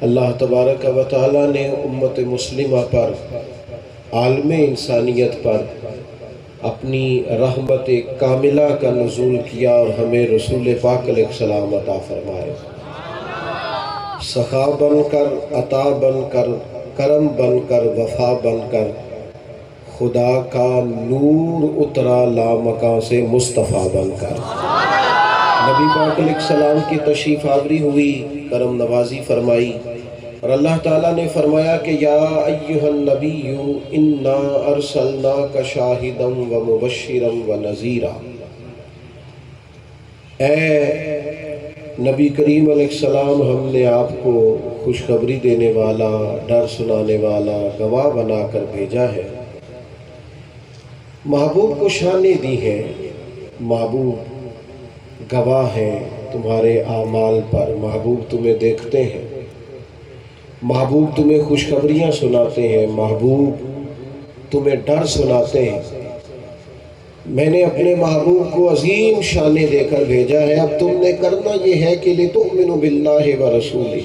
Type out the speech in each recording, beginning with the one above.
اللہ تبارک و تعالیٰ نے امت مسلمہ پر، عالم انسانیت پر اپنی رحمت کاملہ کا نزول کیا اور ہمیں رسول پاک علیہ السلام عطا فرمائے۔ سخا بن کر، عطا بن کر، کرم بن کر، وفا بن کر، خدا کا نور اترا لامکاں سے مصطفیٰ بن کر۔ نبی پاک علیہ السلام کی تشریف آوری ہوئی، کرم نوازی فرمائی، اور اللہ تعالیٰ نے فرمایا کہ یا ایہا النبی انا ارسلناک شاہدا و مبشرا و نذیرا، اے نبی کریم علیہ السلام، ہم نے آپ کو خوشخبری دینے والا، ڈر سنانے والا، گواہ بنا کر بھیجا ہے۔ محبوب کو شانیں دی ہیں، محبوب گواہ ہیں تمہارے اعمال پر، محبوب تمہیں دیکھتے ہیں، محبوب تمہیں خوشخبریاں سناتے ہیں، محبوب تمہیں ڈر سناتے ہیں۔ میں نے اپنے محبوب کو عظیم شانیں دے کر بھیجا ہے، اب تم نے کرنا یہ ہے کہ لِتُؤْمِنُوا بِاللَّهِ وَرَسُولِهِ،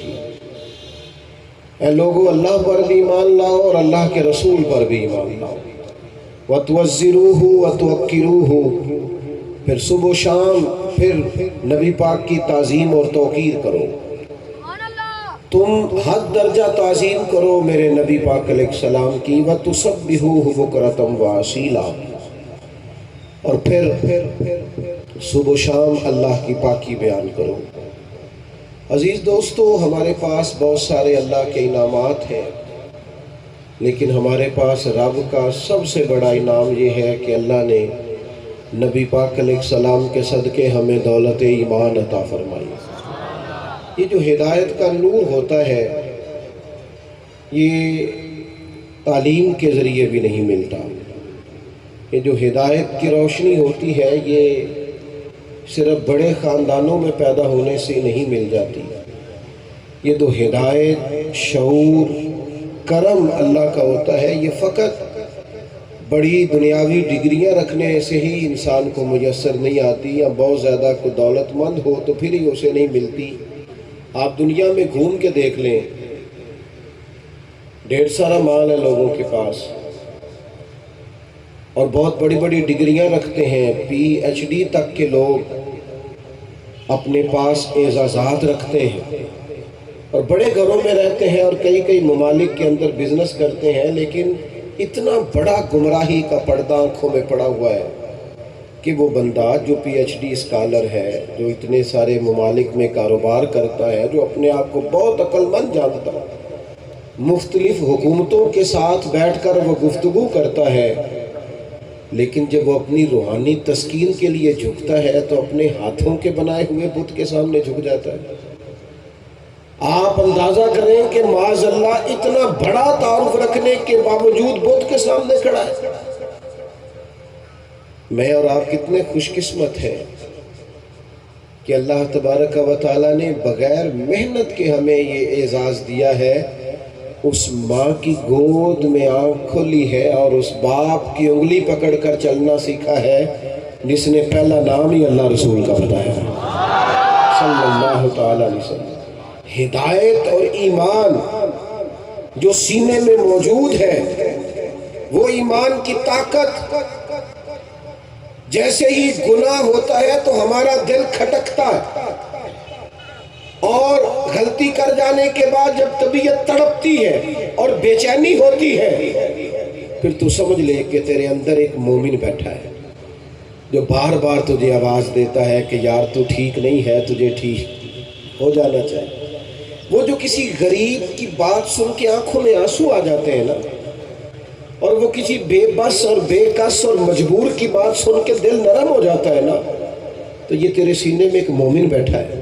اے لوگو اللہ پر بھی ایمان لاؤ اور اللہ کے رسول پر بھی ایمان لاؤ، وَتُوَزِّرُوهُ وَتُوَقِّرُوهُ، پھر صبح و شام پھر نبی پاک کی تعظیم اور توقیر کرو، تم حد درجہ تعظیم کرو میرے نبی پاک علیہ السلام کی، وَتُسَبِّحُوهُ بُكْرَةً وَأَصِيلًا، اور پھر صبح و شام اللہ کی پاکی بیان کرو۔ عزیز دوستو، ہمارے پاس بہت سارے اللہ کے انعامات ہیں، لیکن ہمارے پاس رب کا سب سے بڑا انعام یہ ہے کہ اللہ نے نبی پاک علیہ السلام کے صدقے ہمیں دولت ایمان عطا فرمائی۔ یہ جو ہدایت کا نور ہوتا ہے، یہ تعلیم کے ذریعے بھی نہیں ملتا، یہ جو ہدایت کی روشنی ہوتی ہے یہ صرف بڑے خاندانوں میں پیدا ہونے سے نہیں مل جاتی، یہ جو ہدایت، شعور، کرم اللہ کا ہوتا ہے، یہ فقط بڑی دنیاوی ڈگریاں رکھنے سے ہی انسان کو میسر نہیں آتی، یا بہت زیادہ کوئی دولت مند ہو تو پھر ہی اسے نہیں ملتی۔ آپ دنیا میں گھوم کے دیکھ لیں، ڈھیر سارا مال ہے لوگوں کے پاس اور بہت بڑی بڑی ڈگریاں رکھتے ہیں، پی ایچ ڈی تک کے لوگ اپنے پاس اعزازات رکھتے ہیں اور بڑے گھروں میں رہتے ہیں اور کئی ممالک کے اندر بزنس کرتے ہیں، لیکن اتنا بڑا گمراہی کا پردہ آنکھوں میں پڑا ہوا ہے کہ وہ بندہ جو پی ایچ ڈی اسکالر ہے، جو اتنے سارے ممالک میں کاروبار کرتا ہے، جو اپنے آپ کو بہت عقل مند جانتا ہے، مختلف حکومتوں کے ساتھ بیٹھ کر وہ گفتگو کرتا ہے، لیکن جب وہ اپنی روحانی تسکین کے لیے جھکتا ہے تو اپنے ہاتھوں کے بنائے ہوئے بت کے سامنے جھک جاتا ہے۔ آپ اندازہ کریں کہ معاذ اللہ اتنا بڑا تعارف رکھنے کے باوجود بت کے سامنے کھڑا ہے۔ میں اور آپ کتنے خوش قسمت ہیں کہ اللہ تبارک و تعالیٰ نے بغیر محنت کے ہمیں یہ اعزاز دیا ہے، اس ماں کی گود میں آنکھ کھولی ہے اور اس باپ کی انگلی پکڑ کر چلنا سیکھا ہے جس نے پہلا نام ہی اللہ رسول کا بتایا صلی اللہ تعالیٰ علیہ وسلم۔ ہدایت اور ایمان جو سینے میں موجود ہے، وہ ایمان کی طاقت، جیسے ہی گناہ ہوتا ہے تو ہمارا دل کھٹکتا ہے، اور غلطی کر جانے کے بعد جب طبیعت تڑپتی ہے اور بے چینی ہوتی ہے، پھر تو سمجھ لے کہ تیرے اندر ایک مومن بیٹھا ہے جو بار بار تجھے آواز دیتا ہے کہ یار تو ٹھیک نہیں ہے، تجھے ٹھیک ہو جانا چاہیے۔ وہ جو کسی غریب کی بات سن کے آنکھوں میں آنسو آ جاتے ہیں نا، اور وہ کسی بے بس اور بے کس اور مجبور کی بات سن کے دل نرم ہو جاتا ہے نا، تو یہ تیرے سینے میں ایک مومن بیٹھا ہے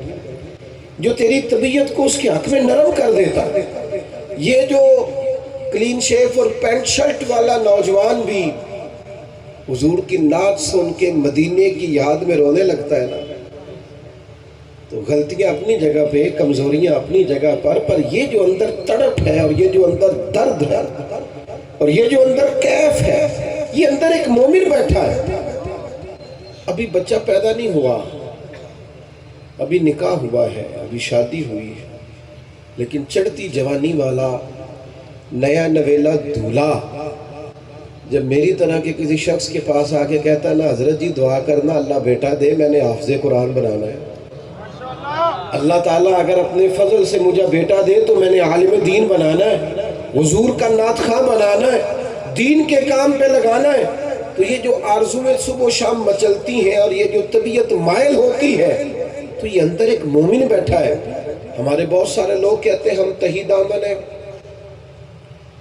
جو تیری طبیعت کو اس کے حق میں نرم کر دیتا ہے۔ یہ جو کلین شیف اور پینٹ شرٹ والا نوجوان بھی حضور کی نعت سن کے مدینے کی یاد میں رونے لگتا ہے نا، تو غلطیاں اپنی جگہ پہ، کمزوریاں اپنی جگہ پر یہ جو اندر تڑپ ہے اور یہ جو اندر درد ہے اور یہ جو اندر کیف ہے، یہ اندر ایک مومن بیٹھا ہے۔ ابھی بچہ پیدا نہیں ہوا، ابھی نکاح ہوا ہے، ابھی شادی ہوئی ہے، لیکن چڑھتی جوانی والا نیا نویلا دولہا جب میری طرح کے کسی شخص کے پاس آ کے کہتا ہے نا حضرت جی دعا کرنا اللہ بیٹا دے، میں نے حافظ قرآن بنانا ہے، اللہ تعالیٰ اگر اپنے فضل سے مجھے بیٹا دے تو میں نے عالم دین بنانا ہے، حضور کا نعت خواں بنانا ہے، دین کے کام پہ لگانا ہے، تو یہ جو آرزویں صبح و شام مچلتی ہیں اور یہ جو طبیعت مائل ہوتی ہے، تو یہ اندر ایک مومن بیٹھا ہے۔ ہمارے بہت سارے لوگ کہتے ہیں ہم تہی دامن ہیں،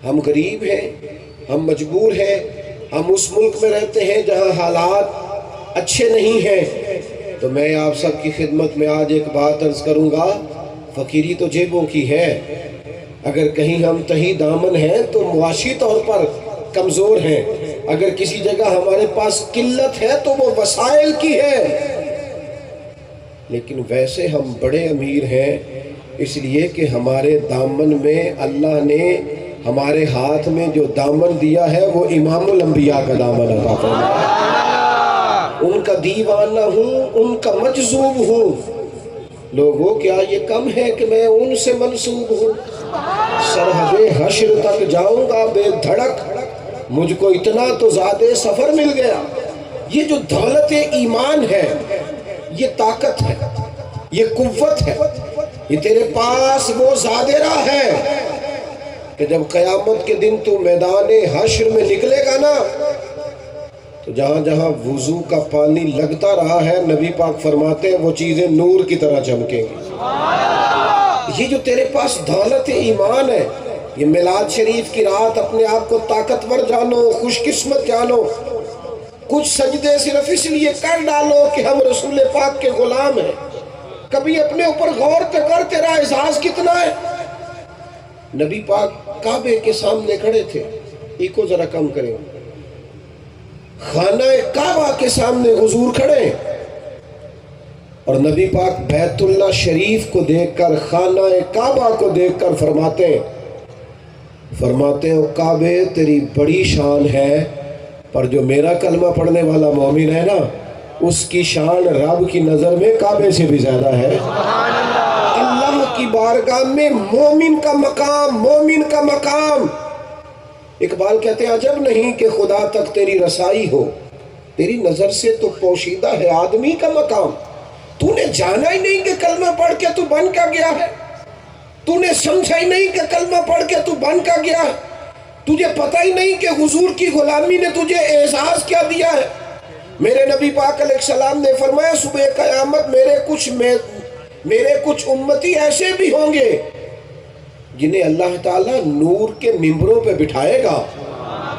ہم غریب ہیں، ہم مجبور ہیں، ہم اس ملک میں رہتے ہیں جہاں حالات اچھے نہیں ہیں۔ تو میں آپ سب کی خدمت میں آج ایک بات عرض کروں گا، فقیری تو جیبوں کی ہے، اگر کہیں ہم تہی دامن ہیں تو معاشی طور پر کمزور ہیں، اگر کسی جگہ ہمارے پاس قلت ہے تو وہ وسائل کی ہے، لیکن ویسے ہم بڑے امیر ہیں، اس لیے کہ ہمارے دامن میں اللہ نے ہمارے ہاتھ میں جو دامن دیا ہے وہ امام الانبیاء کا دامن عطا فرمایا، ان کا دیوانہ ہوں، ان کا مجذوب ہوں۔ لوگوں کیا یہ کم ہے کہ میں ان سے منسوب ہوں؟ سرحد حشر تک جاؤں گا بے دھڑک، مجھ کو اتنا تو زیادہ سفر مل گیا۔ یہ جو دولت ایمان ہے، یہ طاقت ہے، یہ قوت ہے، یہ تیرے پاس وہ زادرہ ہے کہ جب قیامت کے دن تو میدان حشر میں نکلے گا نا، تو جہاں جہاں وضو کا پانی لگتا رہا ہے نبی پاک فرماتے ہیں وہ چیزیں نور کی طرح چمکیں گی۔ یہ جو تیرے پاس دولت ایمان ہے، یہ میلاد شریف کی رات اپنے آپ کو طاقتور جانو، خوش قسمت جانو، کچھ سجدے صرف اس لیے کر ڈالو کہ ہم رسول پاک کے غلام ہیں۔ کبھی اپنے اوپر غور کر، تیرا اعزاز کتنا ہے؟ نبی پاک کعبے کے سامنے کھڑے تھے، ایکو ذرا کم کریں، خانہ کعبہ کے سامنے حضور کھڑے، اور نبی پاک بیت اللہ شریف کو دیکھ کر، خانہ کعبہ کو دیکھ کر فرماتے ہیں کعبے تیری بڑی شان ہے، پر جو میرا کلمہ پڑھنے والا مومن ہے نا، اس کی شان رب کی نظر میں کعبے سے بھی زیادہ ہے۔ اللہ کی بارگاہ میں مومن کا مقام۔ اقبال کہتے ہیں عجب نہیں کہ خدا تک تیری رسائی ہو، تیری نظر سے تو پوشیدہ ہے آدمی کا مقام۔ تو نے جانا ہی نہیں کہ کلمہ پڑھ کے تو بن کا گیا ہے، تو نے سمجھا ہی نہیں کہ کلمہ پڑھ کے تو بن کا گیا ہے، تجھے پتہ ہی نہیں کہ حضور کی غلامی نے تجھے اعزاز کیا دیا ہے۔ میرے نبی پاک علیہ السلام نے فرمایا صبح قیامت میرے کچھ امتی ایسے بھی ہوں گے جنہیں اللہ تعالیٰ نور کے ممبروں پہ بٹھائے گا۔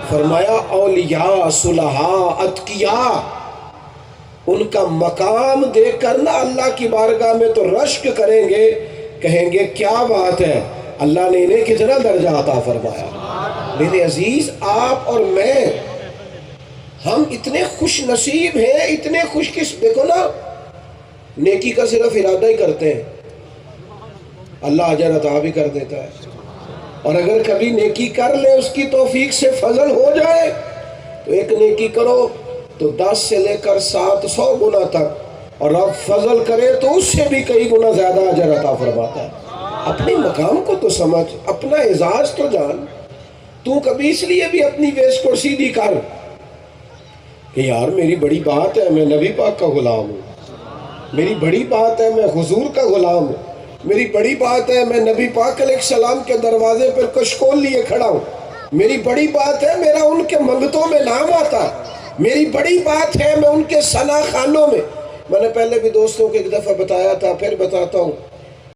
فرمایا اولیاء، صلحاء، اتقیاء، ان کا مقام دیکھ کر نا اللہ کی بارگاہ میں تو رشک کریں گے، کہیں گے کیا بات ہے، اللہ نے انہیں کتنا درجہ عطا فرمایا۔ میرے عزیز، آپ اور میں ہم اتنے خوش نصیب ہیں، اتنے خوش قسم، دیکھو نا نیکی کا صرف ارادہ ہی کرتے ہیں، اللہ اجر عطا بھی کر دیتا ہے، اور اگر کبھی نیکی کر لے اس کی توفیق سے فضل ہو جائے تو ایک نیکی کرو تو 10 سے لے کر 700 گنا تک، اور اب فضل کرے تو اس سے بھی کئی گنا زیادہ اجر عطا فرماتا ہے۔ اپنے مقام کو تو سمجھ، اپنا اعزاز تو جان۔ تو کبھی اس لیے بھی اپنی ویسٹ کو سیدھی کر کہ یار میری بڑی بات ہے میں نبی پاک کا غلام ہوں، میری بڑی بات ہے میں حضور کا غلام ہوں، میری بڑی بات ہے میں نبی پاک علیہ السلام کے دروازے پر کشکول لیے کھڑا ہوں، میری بڑی بات ہے میرا ان کے منگتوں میں نام آتا ہے، میری بڑی بات ہے میں ان کے ثنا خانوں میں۔ میں نے پہلے بھی دوستوں کو ایک دفعہ بتایا تھا، پھر بتاتا ہوں،